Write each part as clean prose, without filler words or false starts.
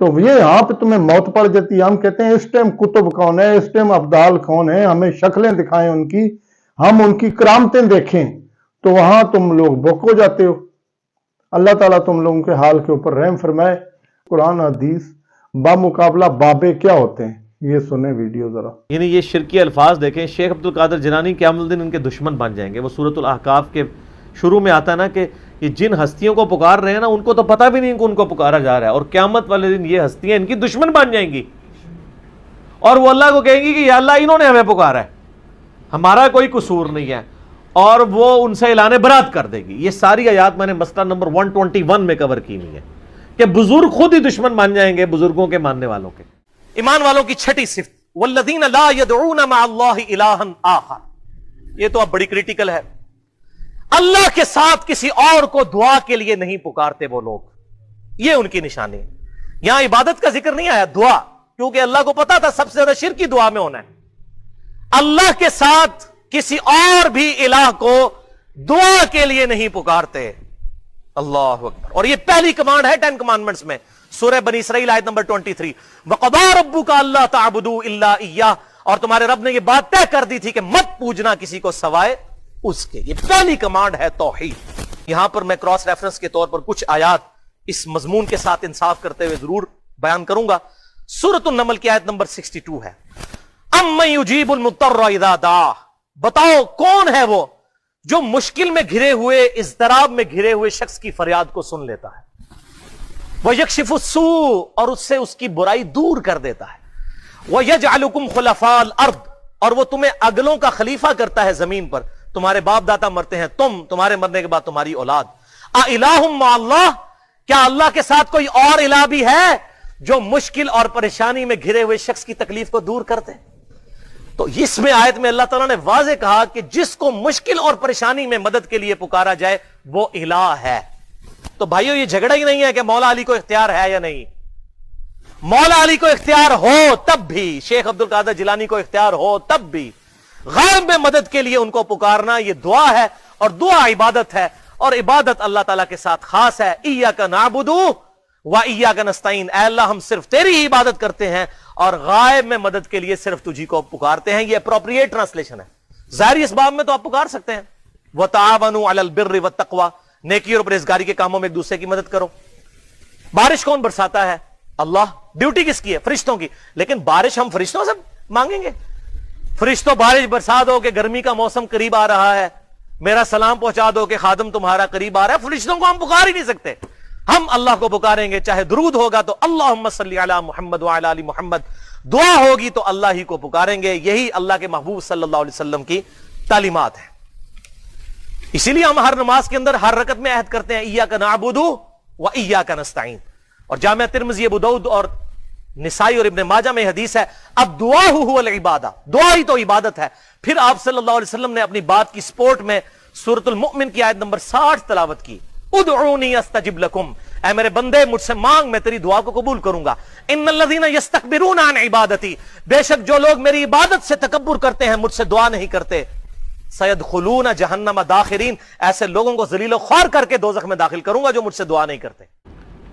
تو یہ یہاں پہ تمہیں موت پڑ جاتی ہے. ہم کہتے ہیں اس ٹائم کتب کون ہے, اس ٹائم ابدال کون ہے, ہمیں شکلیں دکھائیں ان کی, ہم ان کی کرامتیں دیکھیں, تو وہاں تم لوگ بک ہو جاتے ہو. اللہ تعالیٰ تم لوگوں کے حال کے اوپر رحم فرمائے. قرآن حدیث بامقابلہ بابے کیا ہوتے ہیں, یہ سنیں ویڈیو ذرا. یعنی یہ شرکی الفاظ دیکھیں. شیخ عبد القادر جیلانی قیامت الدین ان کے دشمن بن جائیں گے. وہ سورۃ الاحقاف کے شروع میں آتا ہے نا کہ یہ جن ہستیوں کو پکار رہے ہیں نا, ان کو تو پتہ بھی نہیں کہ ان کو پکارا جا رہا ہے, اور قیامت والے دن یہ ہستیاں ان کی دشمن بن جائیں گی, اور وہ اللہ کو کہیں گی کہ یا اللہ انہوں نے ہمیں پکارا ہے, ہمارا کوئی قصور نہیں ہے, اور وہ ان سے اعلان برات کر دے گی. یہ ساری آیات میں نے مسئلہ نمبر 121 میں کور کی ہوئی ہے کہ بزرگ خود ہی دشمن بن جائیں گے بزرگوں کے ماننے والوں کے. ایمان والوں کی چھٹی صفت والذین لا يدعون مع اللہ الہا آخر, یہ تو اب بڑی کریٹیکل ہے. اللہ کے ساتھ کسی اور کو دعا کے لیے نہیں پکارتے وہ لوگ, یہ ان کی نشانی ہے. یہاں عبادت کا ذکر نہیں آیا, دعا, کیونکہ اللہ کو پتا تھا سب سے زیادہ شرک کی دعا میں ہونا ہے. اللہ کے ساتھ کسی اور بھی الہ کو دعا کے لیے نہیں پکارتے. اللہ اکبر. اور یہ پہلی کمانڈ ہے 10 کمانڈمنٹس میں, سورہ بنی اسرائیل آیت نمبر 23. وَقَضَىٰ رَبُّكَ أَلَّا تَعْبُدُوا إِلَّا إِيَّاهُ, اور تمہارے رب نے یہ بات طے کر دی تھی کہ مت پوجنا کسی کو سوائے اس کے. یہ پہلی کمانڈ ہے توحید. یہاں پر میں کراس ریفرنس کے طور پر کچھ آیات اس مضمون کے ساتھ انصاف کرتے ہوئے ضرور بیان کروں گا. سورۃ النمل کی آیت نمبر 62 ہے, اَمَّن يُجِيبُ الْمُضْطَرَّ إِذَا دَعَاهُ, بتاؤ کون ہے وہ جو مشکل میں گھرے ہوئے, اضطراب میں گھرے ہوئے شخص کی فریاد کو سن لیتا ہے. وَيَكْشِفُ السُّوءَ, اور اس سے اس کی برائی دور کر دیتا ہے. وَيَجْعَلُكُمْ خُلَفَاءَ الْأَرْضِ, اور وہ تمہیں اگلوں کا خلیفہ کرتا ہے زمین پر. تمہارے باپ دادا مرتے ہیں, تمہارے مرنے کے بعد تمہاری اولاد. اِلَٰهٌ مَّعَ اللَّهِ, کیا اللہ کے ساتھ کوئی اور الہ بھی ہے جو مشکل اور پریشانی میں گھرے ہوئے شخص کی تکلیف کو دور کرتے؟ تو اس میں آیت میں اللہ تعالیٰ نے واضح کہا کہ جس کو مشکل اور پریشانی میں مدد کے لیے پکارا جائے وہ الہ ہے. تو بھائیو یہ جھگڑا ہی نہیں ہے کہ مولا علی کو اختیار ہے یا نہیں. مولا علی کو اختیار ہو تب بھی, شیخ عبد القادر جیلانی کو اختیار ہو تب بھی, غیب میں مدد کے لیے ان کو پکارنا یہ دعا ہے, اور دعا عبادت ہے, اور عبادت اللہ تعالیٰ کے ساتھ خاص ہے. ایاک نعبد و ایاک نستعین, اے اللہ ہم صرف تیری ہی عبادت کرتے ہیں اور غائب میں مدد کے لیے صرف تجھی کو پکارتے ہیں. یہ اپروپریٹ ٹرانسلیشن ہے. ظاہری اسباب میں تو آپ پکار سکتے ہیں, وَتَعَاوَنُوا عَلَى الْبِرِّ وَالتَّقْوَىٰ, نیکی اور پرہیزگاری کے کاموں میں ایک دوسرے کی مدد کرو. بارش کون برساتا ہے؟ اللہ. ڈیوٹی کس کی ہے؟ فرشتوں کی. لیکن بارش ہم فرشتوں سے مانگیں گے؟ فرشتوں بارش برسا دو کہ گرمی کا موسم قریب آ رہا ہے, میرا سلام پہنچا دو کہ خادم تمہارا قریب آ رہا ہے. فرشتوں کو ہم پکار ہی نہیں سکتے. ہم اللہ کو پکاریں گے, چاہے درود ہوگا تو اللہم صلی علی محمد وعلی آل محمد, دعا ہوگی تو اللہ ہی کو پکاریں گے. یہی اللہ کے محبوب صلی اللہ علیہ وسلم کی تعلیمات ہیں. اسی لیے ہم ہر نماز کے اندر ہر رکعت میں عہد کرتے ہیں ایاک نعبد و ایاک نستعین. اور جامعہ ترمذی, ابو داؤد اور نسائی اور ابن ماجہ میں حدیث ہے, اب دعا هو العبادہ, دعا ہی تو عبادت ہے. پھر آپ صلی اللہ علیہ وسلم نے اپنی بات کی سپورٹ میں سورۃ المؤمن کی آیت نمبر 60 تلاوت کی, ادعونی استجب لکم, اے میرے بندے مجھ سے مانگ میں تیری دعا کو قبول کروں گا. ان الذین یستکبرون عن عبادتی, بے شک جو لوگ میری عبادت سے تکبر کرتے ہیں, مجھ سے دعا نہیں کرتے, سیدخلون جہنم داخرین, ایسے لوگوں کو ذلیل و خوار کر کے دوزخ میں داخل کروں گا جو مجھ سے دعا نہیں کرتے.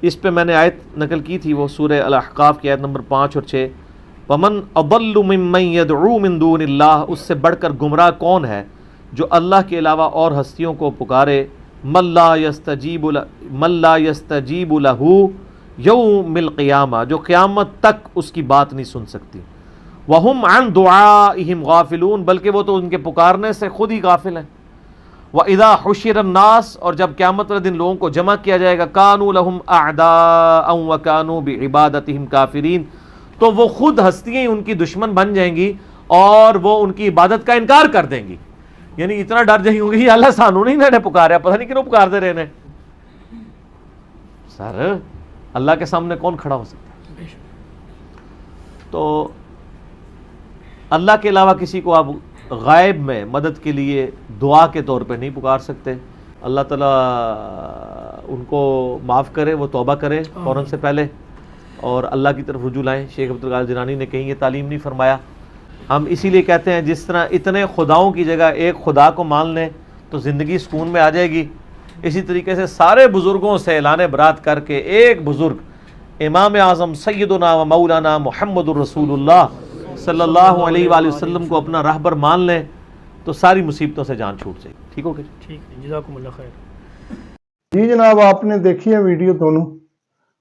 اس پہ میں نے آیت نقل کی تھی, وہ سورہ الاحقاف کی آیت نمبر 5 اور 6. ومن اضل ممن يدعو من دون اللہ, اس سے بڑھ کر گمراہ کون ہے جو اللہ کے علاوہ اور ہستیوں کو پکارے. من لا يستجیب له یوم القیامہ, جو قیامت تک اس کی بات نہیں سن سکتی. وہم عن دعائہم غافلون, بلکہ وہ تو ان کے پکارنے سے خود ہی غافل ہیں. وَإِذَا حُشِرَ النَّاسِ, اور جب قیامت والے دن لوگوں کو جمع کیا جائے گا, كَانُوا لَهُمْ أَعْدَاءً وَكَانُوا بِعِبَادَتِهِمْ كَافِرِينَ, تو وہ خود ہستیاں ان کی دشمن بن جائیں گی اور وہ ان کی عبادت کا انکار کر دیں گی. یعنی اتنا ڈر جائیں گے کہ اللہ سانو نہیں انہوں نے پکارا, پتہ نہیں کیوں پکارتے رہے. سر اللہ کے سامنے کون کھڑا ہو سکتا ہے؟ تو اللہ کے علاوہ کسی کو آپ غائب میں مدد کے لیے دعا کے طور پہ نہیں پکار سکتے. اللہ تعالیٰ ان کو معاف کرے, وہ توبہ کرے فوراً سے پہلے اور اللہ کی طرف رجوع لائیں. شیخ عبد القادر جیلانی نے کہیں یہ تعلیم نہیں فرمایا. ہم اسی لیے کہتے ہیں جس طرح اتنے خداؤں کی جگہ ایک خدا کو مان لیں تو زندگی سکون میں آ جائے گی, اسی طریقے سے سارے بزرگوں سے اعلان برات کر کے ایک بزرگ امام اعظم سیدنا و مولانا محمد الرسول اللہ صلی اللہ علیہ وآلہ وسلم کو اپنا راہبر مان لیں تو ساری مصیبتوں سے جان چھوٹ جائے گی. ٹھیک ہو گیا؟ ٹھیک ہے، جزاکم اللہ خیر. جی جناب، آپ نے دیکھی ہے ویڈیو دونوں.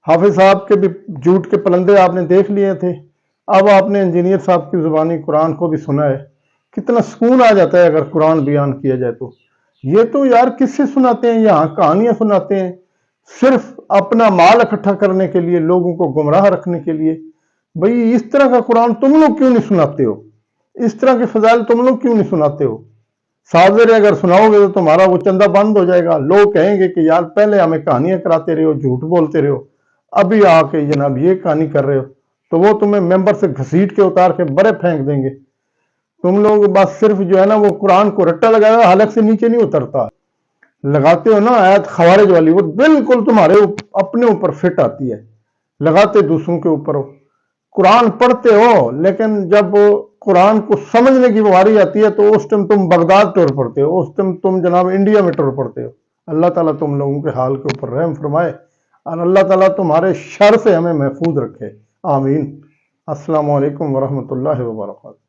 حافظ صاحب کے بھی جھوٹ کے پلندے آپ نے دیکھ لیے تھے، اب آپ نے انجینئر صاحب کی زبانی قرآن کو بھی سنا ہے. کتنا سکون آ جاتا ہے اگر قرآن بیان کیا جائے تو. یہ تو یار کس سے سناتے ہیں؟ یہاں کہانیاں سناتے ہیں صرف اپنا مال اکٹھا کرنے کے لیے، لوگوں کو گمراہ رکھنے کے لیے. بھئی اس طرح کا قرآن تم لوگ کیوں نہیں سناتے ہو؟ اس طرح کے فضائل تم لوگ کیوں نہیں سناتے ہو؟ صادر اگر سناؤ گے تو تمہارا وہ چندہ بند ہو جائے گا. لوگ کہیں گے کہ یار پہلے ہمیں کہانیاں کراتے رہے ہو، جھوٹ بولتے رہے ہو، ابھی آ کے جناب یہ کہانی کر رہے ہو، تو وہ تمہیں ممبر سے گھسیٹ کے اتار کے برے پھینک دیں گے. تم لوگ بس صرف جو ہے نا وہ قرآن کو رٹا لگایا، حلق سے نیچے نہیں اترتا. لگاتے ہو نا آیت خوارج والی، وہ بالکل تمہارے اپنے اوپر فٹ آتی ہے، لگاتے دوسروں کے اوپر ہو. قرآن پڑھتے ہو لیکن جب قرآن کو سمجھنے کی باری آتی ہے تو اس ٹائم تم بغداد ٹور پڑتے ہو، اس ٹائم تم جناب انڈیا میں ٹور پڑتے ہو. اللہ تعالیٰ تم لوگوں کے حال کے اوپر رحم فرمائے اور اللہ تعالیٰ تمہارے شر سے ہمیں محفوظ رکھے. آمین. السلام علیکم ورحمۃ اللہ وبرکاتہ.